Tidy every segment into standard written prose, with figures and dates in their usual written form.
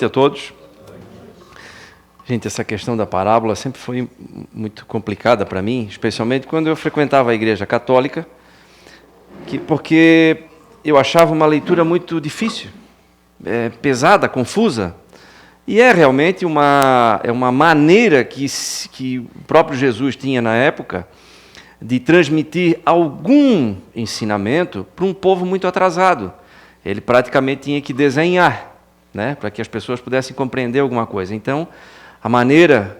noite a todos. Gente, essa questão da parábola sempre foi muito complicada para mim, especialmente quando eu frequentava a igreja católica, porque eu achava uma leitura muito difícil, pesada, confusa. E é realmente uma maneira que o próprio Jesus tinha na época de transmitir algum ensinamento para um povo muito atrasado. Ele praticamente tinha que desenhar, né, para que as pessoas pudessem compreender alguma coisa. Então, a maneira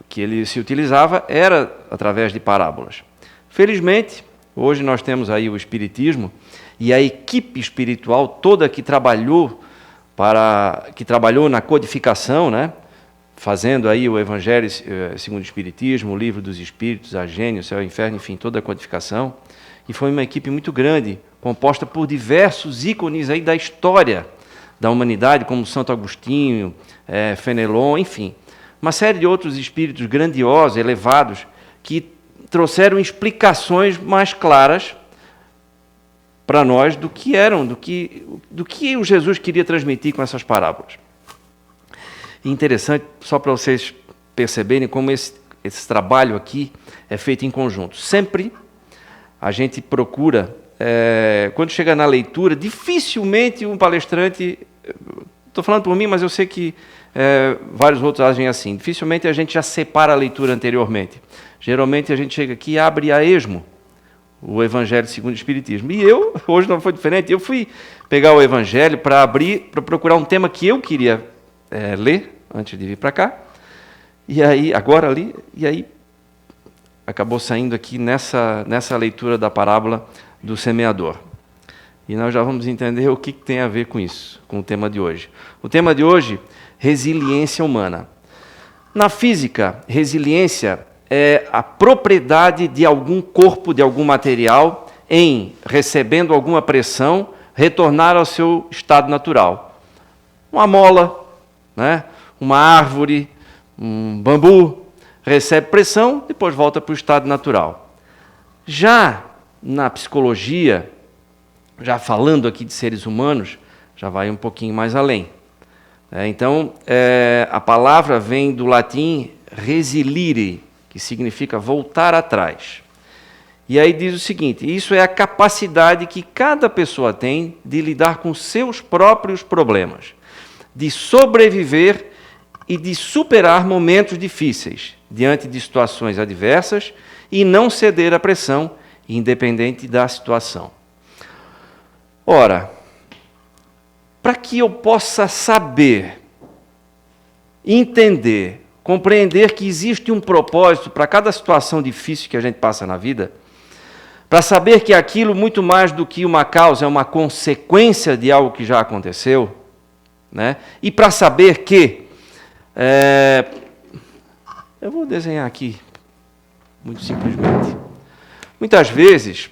que ele se utilizava era através de parábolas. Felizmente, hoje nós temos aí o Espiritismo e a equipe espiritual toda que trabalhou na codificação, né, fazendo aí o Evangelho segundo o Espiritismo, o Livro dos Espíritos, a Gênio, o Céu e o Inferno, enfim, toda a codificação. E foi uma equipe muito grande, composta por diversos ícones aí da história da humanidade, como Santo Agostinho, Fenelon, enfim. Uma série de outros espíritos grandiosos, elevados, que trouxeram explicações mais claras para nós do que o Jesus queria transmitir com essas parábolas. E interessante, só para vocês perceberem como esse trabalho aqui é feito em conjunto. Sempre a gente procura, quando chega na leitura, dificilmente um palestrante, estou falando por mim, mas eu sei que vários outros agem assim, dificilmente a gente já separa a leitura anteriormente. Geralmente a gente chega aqui e abre a esmo o Evangelho segundo o Espiritismo. E hoje não foi diferente, eu fui pegar o Evangelho para procurar um tema que eu queria ler, antes de vir para cá, e aí acabou saindo aqui nessa leitura da parábola do semeador. E nós já vamos entender o que tem a ver com isso, com o tema de hoje. O tema de hoje, resiliência humana. Na física, resiliência é a propriedade de algum corpo, de algum material, em, recebendo alguma pressão, retornar ao seu estado natural. Uma mola, né? Uma árvore, um bambu, recebe pressão, depois volta para o estado natural. Já na psicologia, já falando aqui de seres humanos, já vai um pouquinho mais além. Então, a palavra vem do latim resilire, que significa voltar atrás. E aí diz o seguinte: isso é a capacidade que cada pessoa tem de lidar com seus próprios problemas, de sobreviver e de superar momentos difíceis diante de situações adversas e não ceder à pressão, independente da situação. Ora, para que eu possa saber, entender, compreender que existe um propósito para cada situação difícil que a gente passa na vida, para saber que aquilo, muito mais do que uma causa, é uma consequência de algo que já aconteceu, né? E para saber que eu vou desenhar aqui, muito simplesmente. Muitas vezes,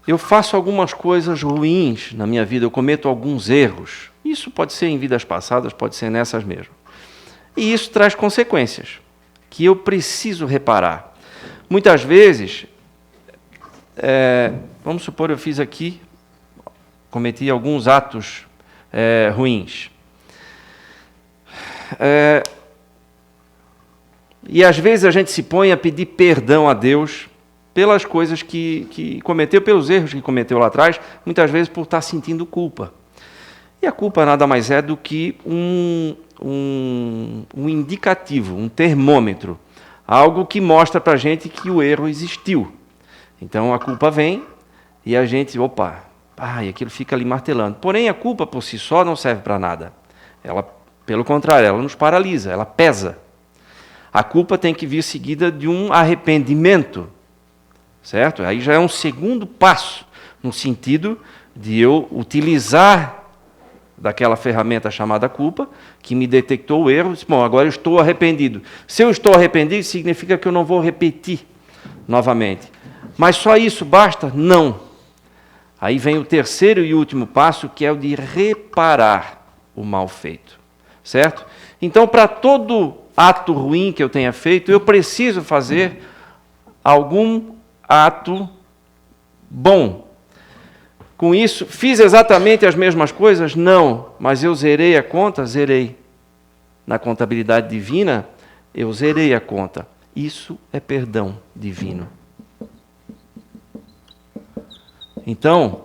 eu faço algumas coisas ruins na minha vida, eu cometo alguns erros. Isso pode ser em vidas passadas, pode ser nessas mesmo. E isso traz consequências que eu preciso reparar. Muitas vezes, vamos supor, eu fiz aqui, cometi alguns atos ruins. E às vezes a gente se põe a pedir perdão a Deus pelas coisas que cometeu, pelos erros que cometeu lá atrás, muitas vezes por estar sentindo culpa. E a culpa nada mais é do que um indicativo, um termômetro, algo que mostra para a gente que o erro existiu. Então a culpa vem e a gente, e aquilo fica ali martelando. Porém, a culpa por si só não serve para nada. Ela, pelo contrário, ela nos paralisa, ela pesa. A culpa tem que vir seguida de um arrependimento, certo? Aí já é um segundo passo, no sentido de eu utilizar daquela ferramenta chamada culpa, que me detectou o erro, agora eu estou arrependido. Se eu estou arrependido, significa que eu não vou repetir novamente. Mas só isso basta? Não. Aí vem o terceiro e último passo, que é o de reparar o mal feito, certo? Então, para todo ato ruim que eu tenha feito, eu preciso fazer algum ato bom. Com isso, fiz exatamente as mesmas coisas? Não, mas eu zerei a conta? Zerei. Na contabilidade divina, eu zerei a conta. Isso é perdão divino. Então,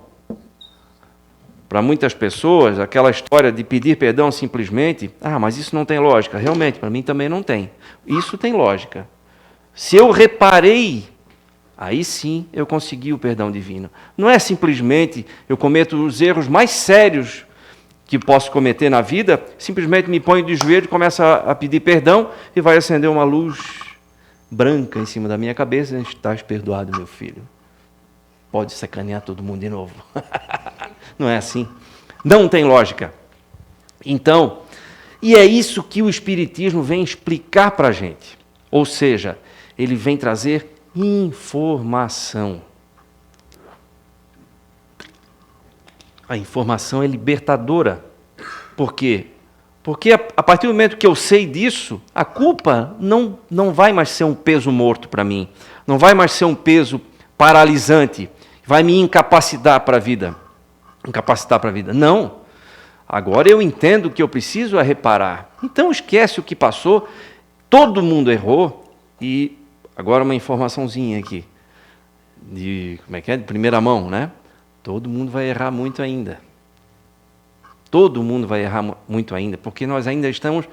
para muitas pessoas, aquela história de pedir perdão simplesmente, mas isso não tem lógica. Realmente, para mim também não tem. Isso tem lógica. Se eu reparei, aí sim eu consegui o perdão divino. Não é simplesmente eu cometo os erros mais sérios que posso cometer na vida, simplesmente me ponho de joelho, começo a pedir perdão e vai acender uma luz branca em cima da minha cabeça e estás perdoado, meu filho. Pode sacanear todo mundo de novo. Não é assim. Não tem lógica. Então, e é isso que o Espiritismo vem explicar para a gente. Ou seja, ele vem trazer informação. A informação é libertadora. Por quê? Porque a partir do momento que eu sei disso, a culpa não vai mais ser um peso morto para mim. Não vai mais ser um peso paralisante. Vai me incapacitar para a vida. Não. Agora eu entendo que eu preciso reparar. Então esquece o que passou. Todo mundo errou. E agora uma informaçãozinha aqui. De primeira mão, né? Todo mundo vai errar muito ainda. Todo mundo vai errar muito ainda, porque nós ainda estamos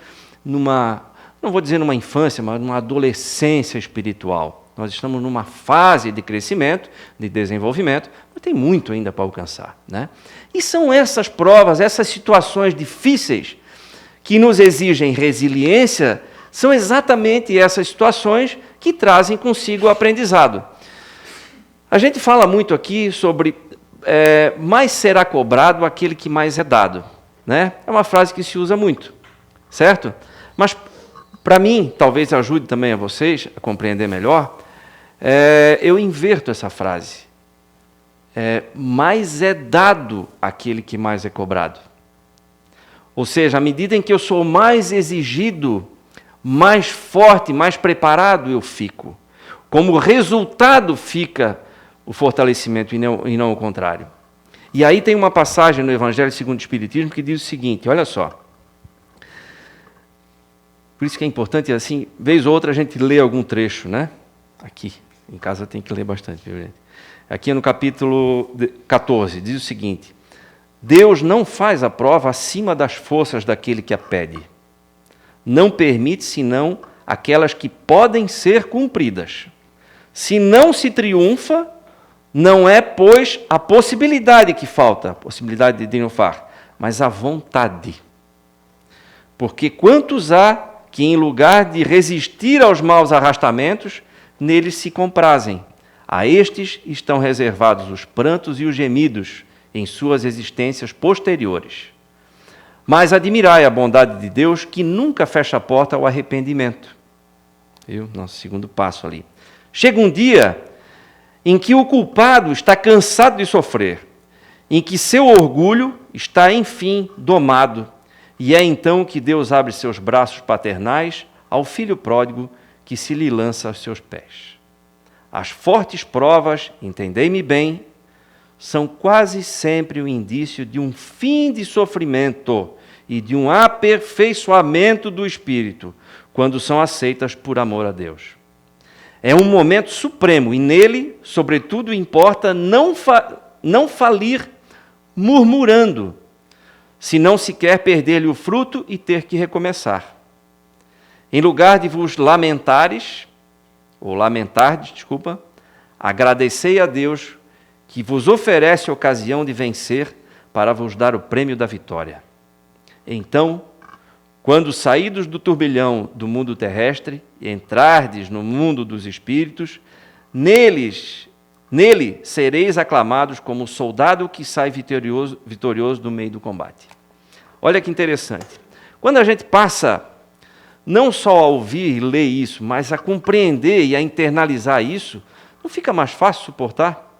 numa, não vou dizer numa infância, mas numa adolescência espiritual. Nós estamos numa fase de crescimento, de desenvolvimento, mas tem muito ainda para alcançar, né? E são essas provas, essas situações difíceis que nos exigem resiliência, são exatamente essas situações que trazem consigo o aprendizado. A gente fala muito aqui sobre mais será cobrado aquele que mais é dado, né? É uma frase que se usa muito, certo? Mas, para mim, talvez ajude também a vocês a compreender melhor, eu inverto essa frase. Mais é dado aquele que mais é cobrado. Ou seja, à medida em que eu sou mais exigido, mais forte, mais preparado eu fico. Como resultado fica o fortalecimento e não o contrário. E aí tem uma passagem no Evangelho segundo o Espiritismo que diz o seguinte, olha só. Por isso que é importante, assim, vez ou outra a gente lê algum trecho, né? Aqui, em casa tem que ler bastante, viu, gente? Aqui no capítulo 14, diz o seguinte, Deus não faz a prova acima das forças daquele que a pede. Não permite senão aquelas que podem ser cumpridas. Se não se triunfa, não é, pois, a possibilidade que falta, a possibilidade de triunfar, mas a vontade. Porque quantos há que, em lugar de resistir aos maus arrastamentos, neles se comprazem. A estes estão reservados os prantos e os gemidos em suas existências posteriores. Mas admirai a bondade de Deus, que nunca fecha a porta ao arrependimento. Viu? Nosso segundo passo ali. Chega um dia em que o culpado está cansado de sofrer, em que seu orgulho está, enfim, domado, e é então que Deus abre seus braços paternais ao filho pródigo que se lhe lança aos seus pés. As fortes provas, entendei-me bem, são quase sempre o indício de um fim de sofrimento e de um aperfeiçoamento do espírito, quando são aceitas por amor a Deus. É um momento supremo e nele, sobretudo, importa não falir murmurando, se não se quer perder-lhe o fruto e ter que recomeçar. Em lugar de vos lamentardes, agradecei a Deus que vos oferece a ocasião de vencer para vos dar o prêmio da vitória. Então, quando saídos do turbilhão do mundo terrestre e entrardes no mundo dos espíritos, nele sereis aclamados como soldado que sai vitorioso do meio do combate. Olha que interessante. Quando a gente passa não só a ouvir e ler isso, mas a compreender e a internalizar isso, não fica mais fácil suportar?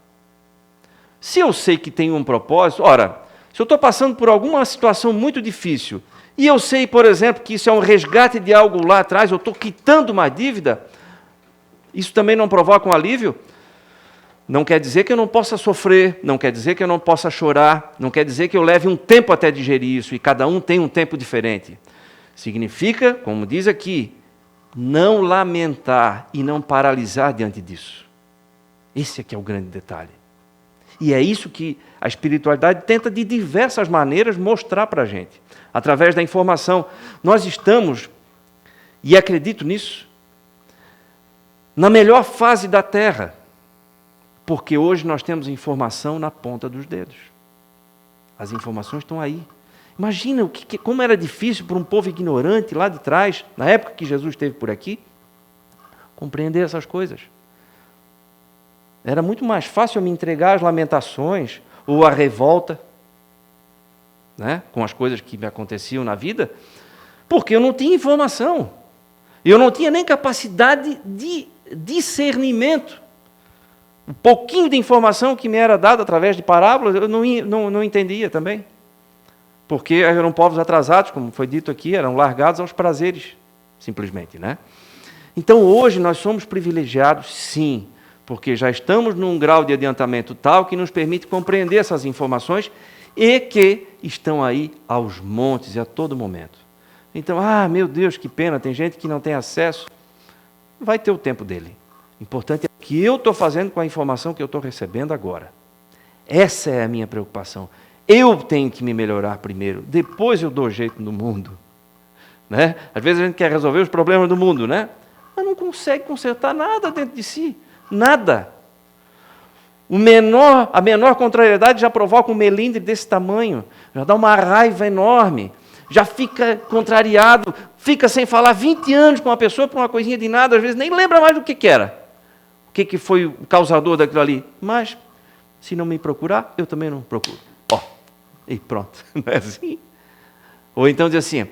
Se eu sei que tem um propósito, ora, se eu estou passando por alguma situação muito difícil e eu sei, por exemplo, que isso é um resgate de algo lá atrás, eu estou quitando uma dívida, isso também não provoca um alívio? Não quer dizer que eu não possa sofrer, não quer dizer que eu não possa chorar, não quer dizer que eu leve um tempo até digerir isso, e cada um tem um tempo diferente. Significa, como diz aqui, não lamentar e não paralisar diante disso. Esse aqui é o grande detalhe. E é isso que a espiritualidade tenta de diversas maneiras mostrar para a gente. Através da informação. Nós estamos, e acredito nisso, na melhor fase da Terra. Porque hoje nós temos informação na ponta dos dedos. As informações estão aí. Imagina como era difícil para um povo ignorante lá de trás, na época que Jesus esteve por aqui, compreender essas coisas. Era muito mais fácil eu me entregar às lamentações ou à revolta, né, com as coisas que me aconteciam na vida, porque eu não tinha informação. Eu não tinha nem capacidade de discernimento. Um pouquinho de informação que me era dada através de parábolas, eu não entendia também. Porque eram povos atrasados, como foi dito aqui, eram largados aos prazeres, simplesmente, né? Então, hoje, nós somos privilegiados, sim, porque já estamos num grau de adiantamento tal que nos permite compreender essas informações e que estão aí aos montes e a todo momento. Então, meu Deus, que pena, tem gente que não tem acesso. Vai ter o tempo dele. O importante é o que eu estou fazendo com a informação que eu estou recebendo agora. Essa é a minha preocupação. Eu tenho que me melhorar primeiro, depois eu dou jeito no mundo. Né? Às vezes a gente quer resolver os problemas do mundo, né? Mas não consegue consertar nada dentro de si. Nada. A menor contrariedade já provoca um melindre desse tamanho, já dá uma raiva enorme, já fica contrariado, fica sem falar 20 anos com uma pessoa por uma coisinha de nada, às vezes nem lembra mais do que era. O que foi o causador daquilo ali? Mas, se não me procurar, eu também não procuro. E pronto, não é assim? Ou então diz assim,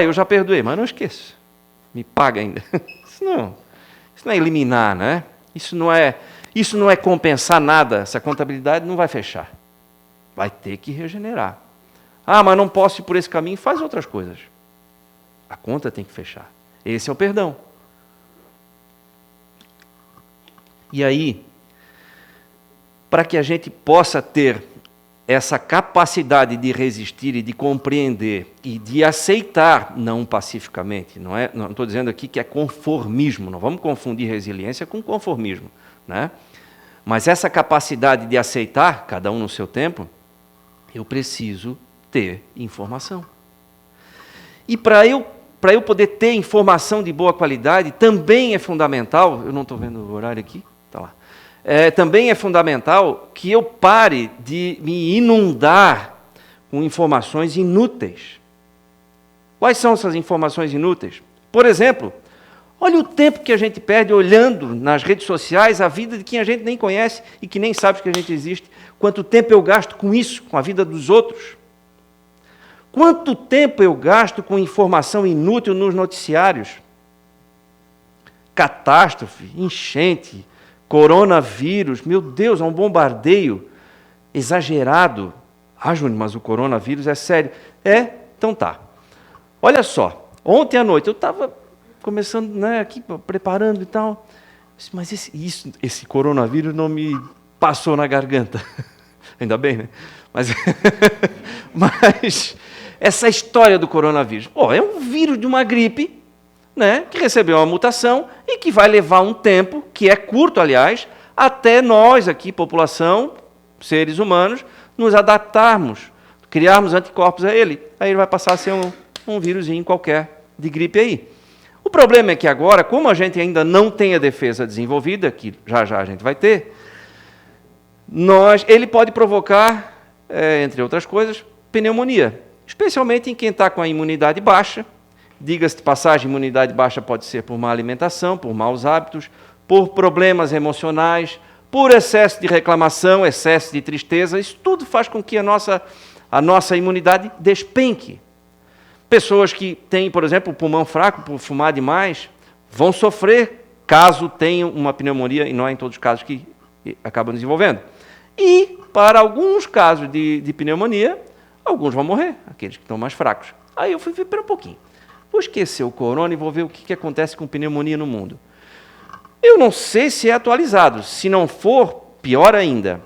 eu já perdoei, mas não esqueço, me paga ainda. Isso não é eliminar, né? Isso não é compensar nada, essa contabilidade não vai fechar. Vai ter que regenerar. Mas não posso ir por esse caminho, faz outras coisas. A conta tem que fechar. Esse é o perdão. E aí, para que a gente possa ter essa capacidade de resistir e de compreender e de aceitar, não pacificamente, não estou dizendo aqui que é conformismo, não vamos confundir resiliência com conformismo, né? Mas essa capacidade de aceitar, cada um no seu tempo, eu preciso ter informação. E para eu poder ter informação de boa qualidade, também é fundamental, eu não estou vendo o horário aqui, está lá. Também é fundamental que eu pare de me inundar com informações inúteis. Quais são essas informações inúteis? Por exemplo, olha o tempo que a gente perde olhando nas redes sociais a vida de quem a gente nem conhece e que nem sabe que a gente existe. Quanto tempo eu gasto com isso, com a vida dos outros? Quanto tempo eu gasto com informação inútil nos noticiários? Catástrofe, enchente, coronavírus, meu Deus, é um bombardeio exagerado. Júnior, mas o coronavírus é sério. Então tá. Olha só, ontem à noite eu estava começando, né, aqui, preparando e tal, mas esse coronavírus não me passou na garganta. Ainda bem, né? Mas essa história do coronavírus, é um vírus de uma gripe, né, que recebeu uma mutação e que vai levar um tempo, que é curto, aliás, até nós aqui, população, seres humanos, nos adaptarmos, criarmos anticorpos a ele. Aí ele vai passar a ser um vírusinho qualquer de gripe aí. O problema é que agora, como a gente ainda não tem a defesa desenvolvida, que já a gente vai ter, ele pode provocar, entre outras coisas, pneumonia, especialmente em quem está com a imunidade baixa. Diga-se de passagem, imunidade baixa pode ser por má alimentação, por maus hábitos, por problemas emocionais, por excesso de reclamação, excesso de tristeza. Isso tudo faz com que a nossa imunidade despenque. Pessoas que têm, por exemplo, o pulmão fraco por fumar demais, vão sofrer caso tenham uma pneumonia, e não é em todos os casos que acabam desenvolvendo. E, para alguns casos de pneumonia, alguns vão morrer, aqueles que estão mais fracos. Aí eu fui ver, pera um pouquinho. Vou esquecer o corona e vou ver o que acontece com pneumonia no mundo. Eu não sei se é atualizado. Se não for, pior ainda.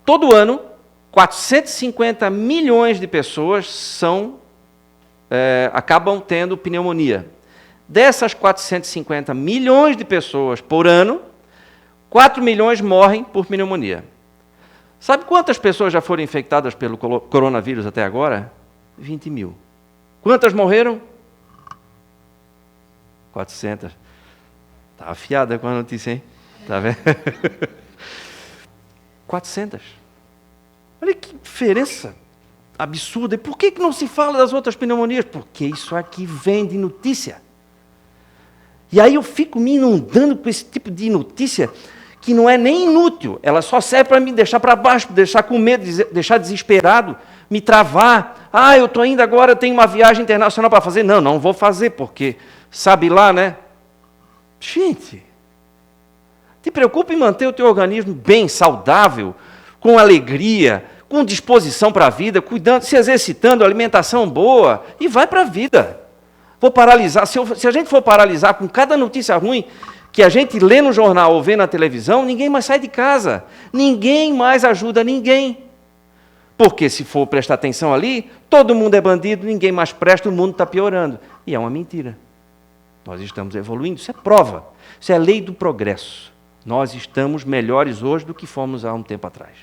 Todo ano, 450 milhões de pessoas acabam tendo pneumonia. Dessas 450 milhões de pessoas por ano, 4 milhões morrem por pneumonia. Sabe quantas pessoas já foram infectadas pelo coronavírus até agora? 20 mil. Quantas morreram? 400. Está afiada com a notícia, hein? Está vendo? 400. Olha que diferença absurda. E por que não se fala das outras pneumonias? Porque isso aqui vem de notícia. E aí eu fico me inundando com esse tipo de notícia que não é nem inútil. Ela só serve para me deixar para baixo, deixar com medo, deixar desesperado, me travar. Eu estou indo agora, eu tenho uma viagem internacional para fazer. Não vou fazer, porque sabe lá, né? Gente, te preocupa em manter o teu organismo bem, saudável, com alegria, com disposição para a vida, cuidando, se exercitando, alimentação boa, e vai para a vida. Vou paralisar. Se a gente for paralisar com cada notícia ruim que a gente lê no jornal ou vê na televisão, ninguém mais sai de casa. Ninguém mais ajuda ninguém. Porque se for prestar atenção ali, todo mundo é bandido, ninguém mais presta, o mundo está piorando. E é uma mentira. Nós estamos evoluindo, isso é prova. Isso é lei do progresso. Nós estamos melhores hoje do que fomos há um tempo atrás.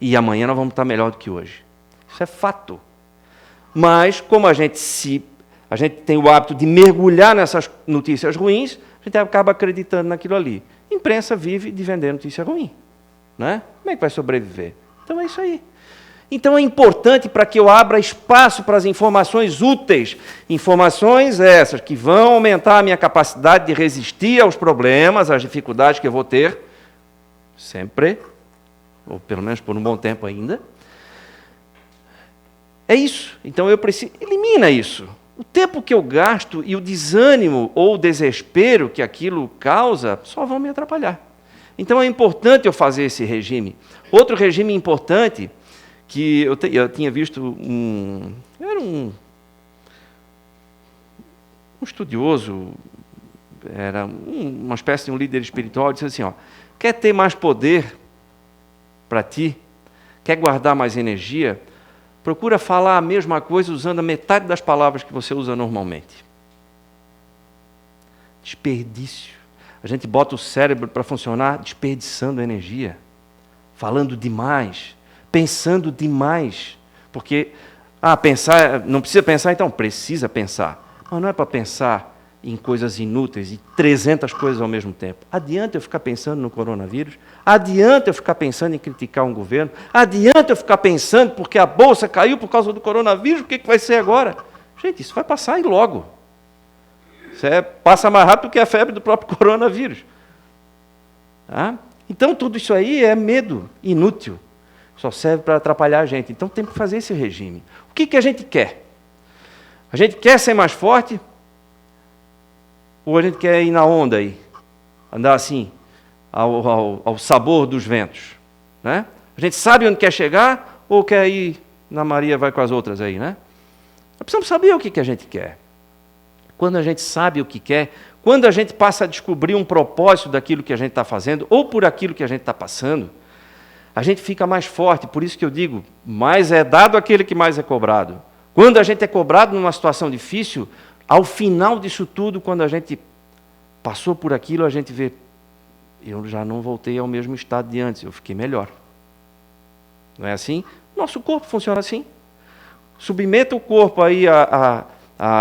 E amanhã nós vamos estar melhor do que hoje. Isso é fato. Mas, como a gente tem o hábito de mergulhar nessas notícias ruins, a gente acaba acreditando naquilo ali. A imprensa vive de vender notícia ruim. Né? Como é que vai sobreviver? Então é isso aí. Então é importante para que eu abra espaço para as informações úteis, informações essas que vão aumentar a minha capacidade de resistir aos problemas, às dificuldades que eu vou ter, sempre, ou pelo menos por um bom tempo ainda. É isso. Então eu preciso, elimina isso. O tempo que eu gasto e o desânimo ou o desespero que aquilo causa só vão me atrapalhar. Então é importante eu fazer esse regime. Outro regime importante que eu tinha visto era um estudioso, era uma espécie de um líder espiritual, disse assim, quer ter mais poder para ti, quer guardar mais energia, procura falar a mesma coisa usando a metade das palavras que você usa normalmente. Desperdício. A gente bota o cérebro para funcionar desperdiçando energia, falando demais, pensando demais, porque, pensar, não precisa pensar, então precisa pensar, mas não é para pensar em coisas inúteis e 300 coisas ao mesmo tempo. Adianta eu ficar pensando no coronavírus? Adianta eu ficar pensando em criticar um governo? Adianta eu ficar pensando porque a bolsa caiu por causa do coronavírus? O que vai ser agora? Gente, isso vai passar e logo. Isso passa mais rápido que a febre do próprio coronavírus. Tá? Então tudo isso aí é medo inútil. Só serve para atrapalhar a gente. Então tem que fazer esse regime. O que a gente quer? A gente quer ser mais forte? Ou a gente quer ir na onda aí? Andar assim, ao sabor dos ventos? Né? A gente sabe onde quer chegar? Ou quer ir na Maria vai com as outras aí? Né? Nós precisamos saber o que a gente quer. Quando a gente sabe o que quer, quando a gente passa a descobrir um propósito daquilo que a gente está fazendo, ou por aquilo que a gente está passando, a gente fica mais forte. Por isso que eu digo, mais é dado aquele que mais é cobrado. Quando a gente é cobrado numa situação difícil, ao final disso tudo, quando a gente passou por aquilo, a gente vê, eu já não voltei ao mesmo estado de antes, eu fiquei melhor. Não é assim? Nosso corpo funciona assim. Submeta o corpo aí a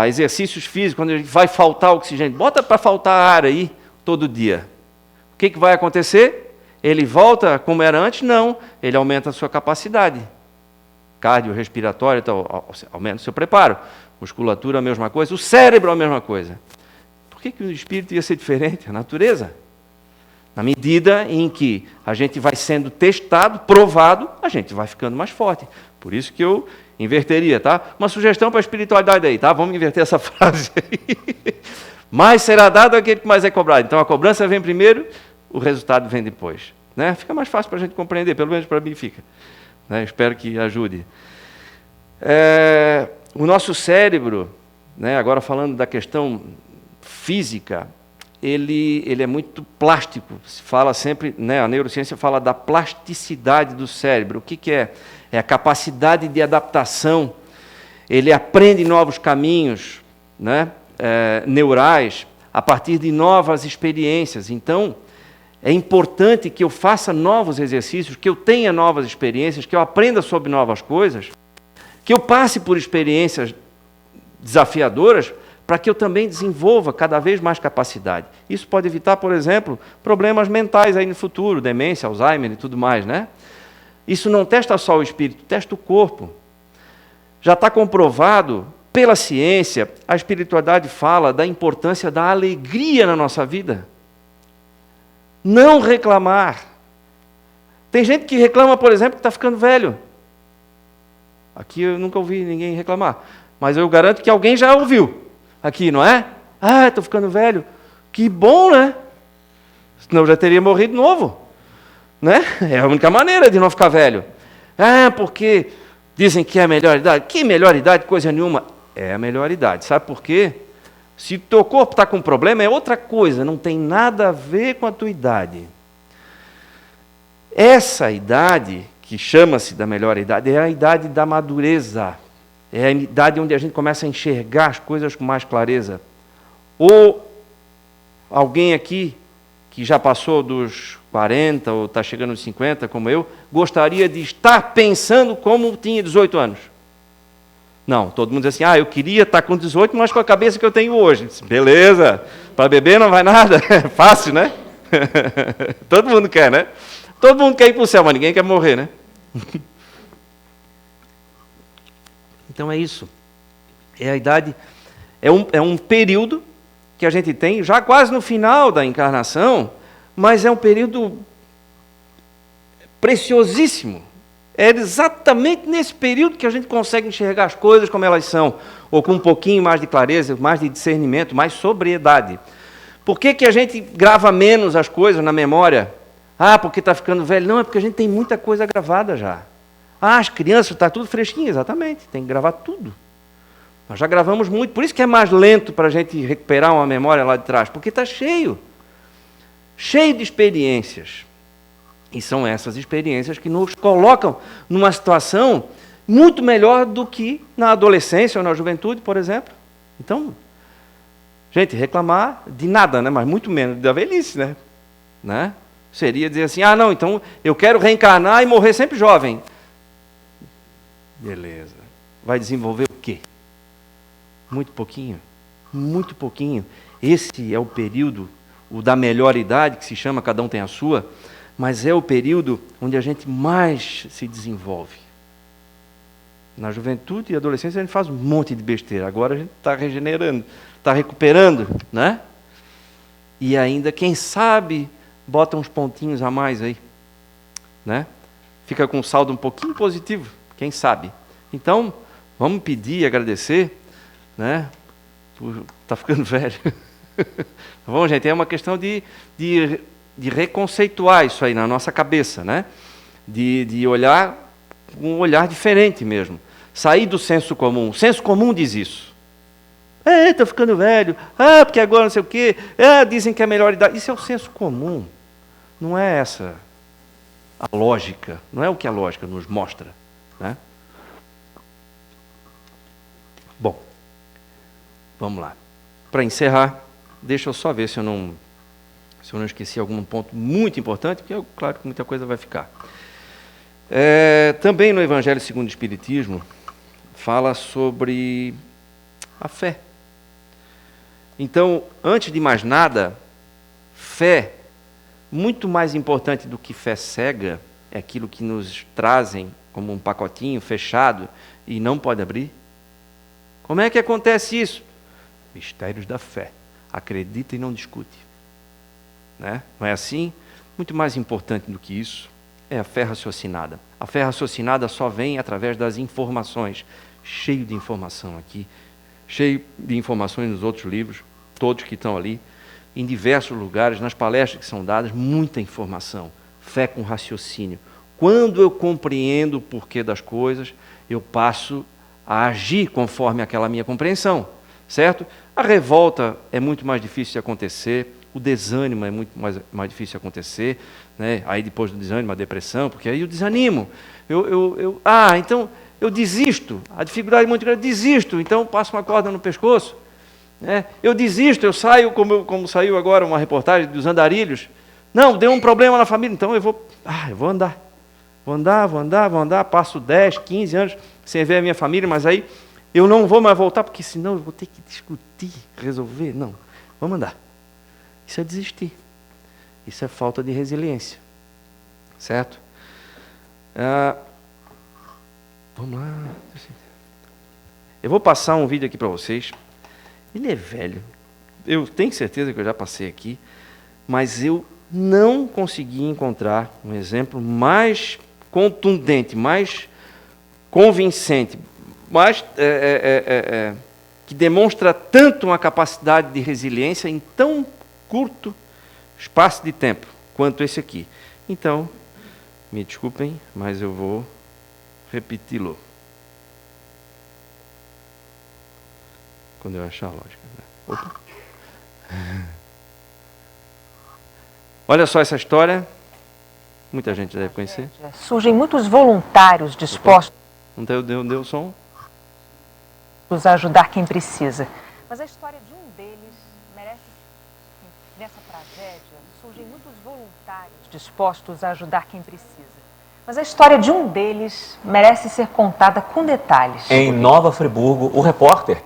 exercícios físicos, quando vai faltar oxigênio, bota para faltar ar aí todo dia. O que vai acontecer? Ele volta como era antes? Não, ele aumenta a sua capacidade. Cardiorrespiratória, então, aumenta o seu preparo. Musculatura, a mesma coisa. O cérebro, a mesma coisa. Por que o espírito ia ser diferente? A natureza. Na medida em que a gente vai sendo testado, provado, a gente vai ficando mais forte. Por isso que eu inverteria, tá? Uma sugestão para a espiritualidade aí, tá? Vamos inverter essa frase aí. Mais será dado aquele que mais é cobrado. Então a cobrança vem primeiro, o resultado vem depois. Né? Fica mais fácil para a gente compreender, pelo menos para mim fica. Né? Espero que ajude. O nosso cérebro, né, agora falando da questão física, ele é muito plástico. Se fala sempre, né, a neurociência fala da plasticidade do cérebro. O que é? É a capacidade de adaptação. Ele aprende novos caminhos, né, neurais a partir de novas experiências. Então, é importante que eu faça novos exercícios, que eu tenha novas experiências, que eu aprenda sobre novas coisas, que eu passe por experiências desafiadoras, para que eu também desenvolva cada vez mais capacidade. Isso pode evitar, por exemplo, problemas mentais aí no futuro, demência, Alzheimer e tudo mais, né? Isso não testa só o espírito, testa o corpo. Já está comprovado pela ciência, a espiritualidade fala da importância da alegria na nossa vida. Não reclamar. Tem gente que reclama, por exemplo, que está ficando velho. Aqui eu nunca ouvi ninguém reclamar, mas eu garanto que alguém já ouviu. Aqui, não é? Ah, estou ficando velho. Que bom, né? Senão eu já teria morrido novo. Né? É a única maneira de não ficar velho. Ah, porque dizem que é a melhor idade. Que melhor idade? Coisa nenhuma. É a melhor idade. Sabe por quê? Se o teu corpo está com problema, é outra coisa. Não tem nada a ver com a tua idade. Essa idade, que chama-se da melhor idade, é a idade da madureza. É a idade onde a gente começa a enxergar as coisas com mais clareza. Ou alguém aqui, que já passou dos 40 ou está chegando aos 50, como eu, gostaria de estar pensando como tinha 18 anos. Não, todo mundo diz assim, eu queria estar com 18, mas com a cabeça que eu tenho hoje. Beleza, para beber não vai nada, é fácil, né? Todo mundo quer, né? Todo mundo quer ir para o céu, mas ninguém quer morrer, né? Então é isso. É a idade, é um período que a gente tem, já quase no final da encarnação, mas é um período preciosíssimo. É exatamente nesse período que a gente consegue enxergar as coisas como elas são, ou com um pouquinho mais de clareza, mais de discernimento, mais sobriedade. Por que a gente grava menos as coisas na memória? Porque está ficando velho. Não, é porque a gente tem muita coisa gravada já. As crianças, está tudo fresquinho, exatamente, tem que gravar tudo. Nós já gravamos muito, por isso que é mais lento para a gente recuperar uma memória lá de trás, porque está cheio de experiências. E são essas experiências que nos colocam numa situação muito melhor do que na adolescência ou na juventude, por exemplo. Então, gente, reclamar de nada, né? Mas muito menos da velhice, né? Seria dizer assim, não, então eu quero reencarnar e morrer sempre jovem. Beleza. Vai desenvolver o quê? Muito pouquinho. Muito pouquinho. Esse é o período, o da melhor idade, que se chama, cada um tem a sua, mas é o período onde a gente mais se desenvolve. Na juventude e adolescência a gente faz um monte de besteira. Agora a gente está regenerando, está recuperando, né? E ainda, quem sabe, bota uns pontinhos a mais aí, né? Fica com um saldo um pouquinho positivo. Quem sabe? Então, vamos pedir e agradecer, né? Está ficando velho. Tá bom, gente? É uma questão de reconceituar isso aí na nossa cabeça, né? De olhar com um olhar diferente mesmo. Sair do senso comum. O senso comum diz isso. Estou ficando velho. Porque agora não sei o quê. Dizem que é a melhor idade. Isso é o senso comum. Não é essa a lógica. Não é o que a lógica nos mostra. Né? Bom, vamos lá. Para encerrar, deixa eu só ver se eu não esqueci algum ponto muito importante, porque claro que muita coisa vai ficar. Também no Evangelho segundo o Espiritismo, fala sobre a fé. Então, antes de mais nada, fé, muito mais importante do que fé cega, é aquilo que nos trazem como um pacotinho fechado e não pode abrir. Como é que acontece isso? Mistérios da fé. Acredita e não discute. Né? Não é assim? Muito mais importante do que isso é a fé raciocinada. A fé raciocinada só vem através das informações. Cheio de informação aqui, cheio de informações nos outros livros, todos que estão ali, em diversos lugares, nas palestras que são dadas, muita informação. Fé com raciocínio. Quando eu compreendo o porquê das coisas, eu passo a agir conforme aquela minha compreensão, certo? A revolta é muito mais difícil de acontecer, o desânimo é muito mais difícil de acontecer, né? Aí depois do desânimo, a depressão, porque aí eu desanimo. Então eu desisto, a dificuldade é muito grande, desisto, então passo uma corda no pescoço. Né? Eu desisto, eu saio, como saiu agora uma reportagem dos andarilhos. Não, deu um problema na família, então eu vou andar. Vou andar, passo 10, 15 anos sem ver a minha família, mas aí eu não vou mais voltar, porque senão eu vou ter que discutir, resolver. Não, vamos andar. Isso é desistir. Isso é falta de resiliência. Certo? Vamos lá. Eu vou passar um vídeo aqui para vocês. Ele é velho. Eu tenho certeza que eu já passei aqui, mas eu não consegui encontrar um exemplo mais contundente, mais convincente, mais que demonstra tanto uma capacidade de resiliência em tão curto espaço de tempo quanto esse aqui. Então, me desculpem, mas eu vou repeti-lo quando eu achar a lógica. Opa. Olha só essa história. Muita gente deve conhecer. Surgem muitos voluntários dispostos Não deu o som? a ajudar quem precisa. Mas a história de um deles merece... Nessa tragédia, surgem muitos voluntários dispostos a ajudar quem precisa. Mas a história de um deles merece ser contada com detalhes. Em Nova Friburgo, o repórter...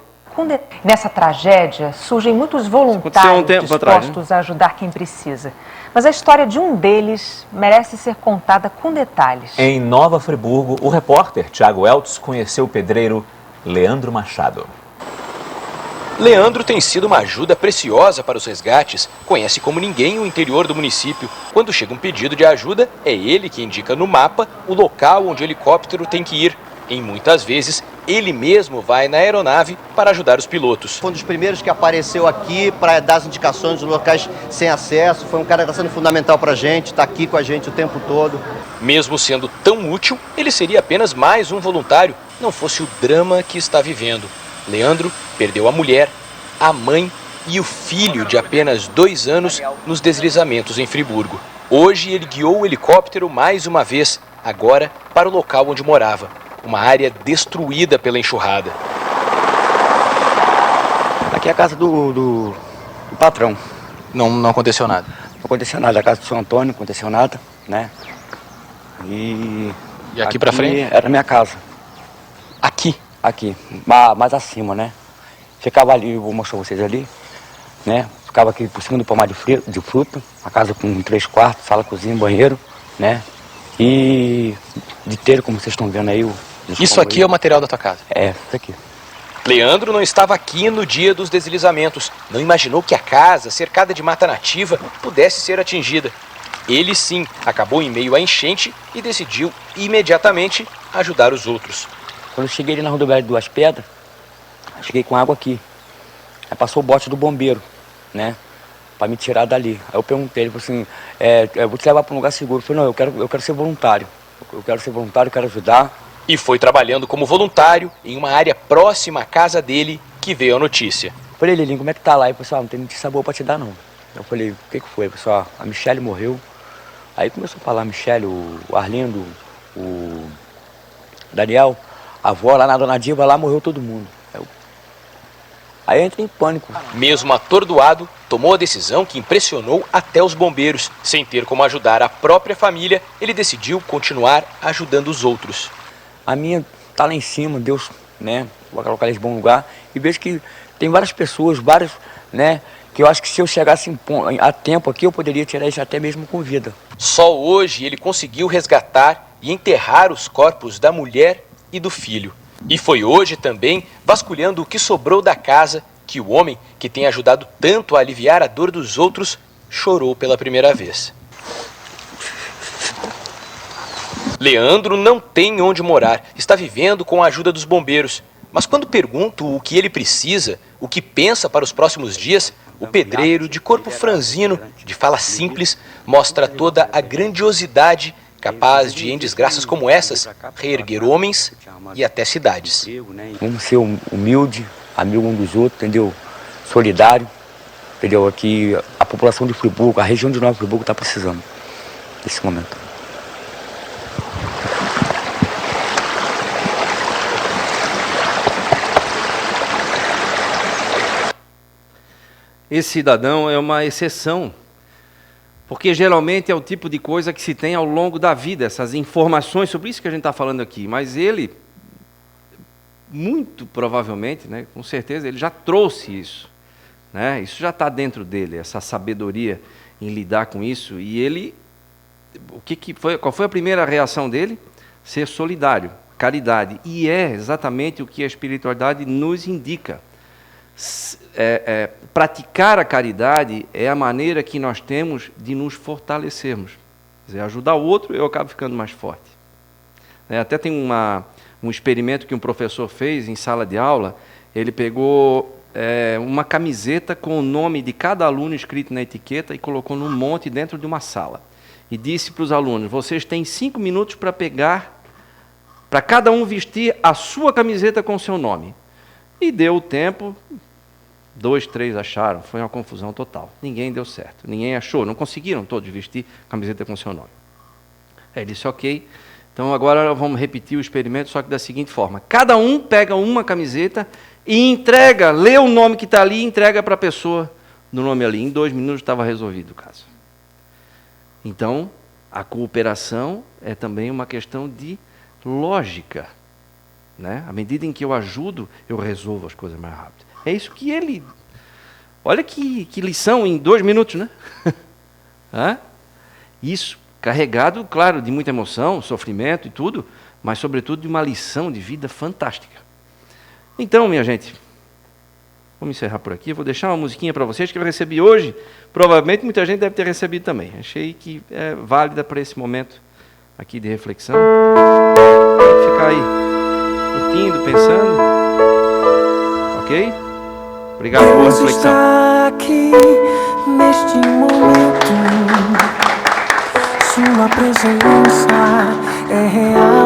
Nessa tragédia, surgem muitos voluntários dispostos a ajudar quem precisa. Mas a história de um deles merece ser contada com detalhes. Em Nova Friburgo, o repórter Thiago Eltz conheceu o pedreiro Leandro Machado. Leandro tem sido uma ajuda preciosa para os resgates. Conhece como ninguém o interior do município. Quando chega um pedido de ajuda, é ele que indica no mapa o local onde o helicóptero tem que ir. Em muitas vezes, ele mesmo vai na aeronave para ajudar os pilotos. Foi um dos primeiros que apareceu aqui para dar as indicações dos locais sem acesso. Foi um cara que está sendo fundamental para a gente, está aqui com a gente o tempo todo. Mesmo sendo tão útil, ele seria apenas mais um voluntário, não fosse o drama que está vivendo. Leandro perdeu a mulher, a mãe e o filho de apenas 2 anos nos deslizamentos em Friburgo. Hoje ele guiou o helicóptero mais uma vez, agora para o local onde morava. Uma área destruída pela enxurrada. Aqui é a casa do patrão. Não aconteceu nada? Não aconteceu nada. A casa do São Antônio, não aconteceu nada, né? E aqui pra frente? Era a minha casa. Aqui? Aqui, mais acima, né? Ficava ali, eu vou mostrar vocês ali, né? Ficava aqui por cima do pomar de fruta. A casa com 3 quartos, sala, cozinha, banheiro, né? E de telha, como vocês estão vendo aí. Isso aqui é o material da tua casa? É, isso aqui. Leandro não estava aqui no dia dos deslizamentos. Não imaginou que a casa, cercada de mata nativa, pudesse ser atingida. Ele sim acabou em meio à enchente e decidiu imediatamente ajudar os outros. Quando eu cheguei ali na rodoviária de Duas Pedras, cheguei com água aqui. Aí passou o bote do bombeiro, né? Pra me tirar dali. Aí eu perguntei, ele falou assim, eu vou te levar para um lugar seguro. Eu falei, não, eu quero ser voluntário. Eu quero ser voluntário, quero ajudar. E foi trabalhando como voluntário em uma área próxima à casa dele que veio a notícia. Eu falei, Lilinho, como é que tá lá? Ele falou assim, não tem notícia boa pra te dar, não. Eu falei, o que foi? Ele falou assim, a Michele morreu. Aí começou a falar, a Michele, o Arlindo, o Daniel, a avó lá na Dona Diva, lá morreu todo mundo. Aí eu entrei em pânico. Mesmo atordoado, tomou a decisão que impressionou até os bombeiros. Sem ter como ajudar a própria família, ele decidiu continuar ajudando os outros. A minha tá lá em cima, Deus, né, vai colocar eles em bom lugar. E vejo que tem várias pessoas, né, que eu acho que se eu chegasse a tempo aqui, eu poderia tirar isso até mesmo com vida. Só hoje ele conseguiu resgatar e enterrar os corpos da mulher e do filho. E foi hoje também, vasculhando o que sobrou da casa, que o homem, que tem ajudado tanto a aliviar a dor dos outros, chorou pela primeira vez. Leandro não tem onde morar, está vivendo com a ajuda dos bombeiros. Mas quando pergunto o que ele precisa, o que pensa para os próximos dias, o pedreiro, de corpo franzino, de fala simples, mostra toda a grandiosidade capaz de, em desgraças como essas, reerguer homens e até cidades. Vamos ser humilde, amigo um dos outros, entendeu? Solidário, entendeu? Aqui a população de Friburgo, a região de Nova Friburgo está precisando nesse momento. Esse cidadão é uma exceção, porque geralmente é o tipo de coisa que se tem ao longo da vida, essas informações sobre isso que a gente está falando aqui. Mas ele, muito provavelmente, né, com certeza, ele já trouxe isso. Né? Isso já está dentro dele, essa sabedoria em lidar com isso. E ele, qual foi a primeira reação dele? Ser solidário, caridade. E é exatamente o que a espiritualidade nos indica. Praticar a caridade é a maneira que nós temos de nos fortalecermos. Quer dizer, ajudar o outro, eu acabo ficando mais forte. Até tem um experimento que um professor fez em sala de aula. Ele pegou uma camiseta com o nome de cada aluno escrito na etiqueta e colocou num monte dentro de uma sala. E disse para os alunos: vocês têm 5 minutos para cada um vestir a sua camiseta com o seu nome. E deu o tempo, 2, 3 acharam, foi uma confusão total. Ninguém deu certo, ninguém achou, não conseguiram todos vestir a camiseta com o seu nome. Ele disse: ok, então agora vamos repetir o experimento, só que da seguinte forma: cada um pega uma camiseta e entrega, lê o nome que está ali e entrega para a pessoa do nome ali. Em 2 minutos estava resolvido o caso. Então, a cooperação é também uma questão de lógica. Né? À medida em que eu ajudo, eu resolvo as coisas mais rápido. É isso que ele... Olha que lição em 2 minutos, né? Isso, carregado, claro, de muita emoção, sofrimento e tudo, mas, sobretudo, de uma lição de vida fantástica. Então, minha gente, vamos encerrar por aqui. Eu vou deixar uma musiquinha para vocês que eu recebi hoje. Provavelmente muita gente deve ter recebido também. Achei que é válida para esse momento aqui de reflexão. Pode ficar aí curtindo, pensando. Ok? Obrigado, boa reflexão. Está aqui neste momento. Sua presença é real.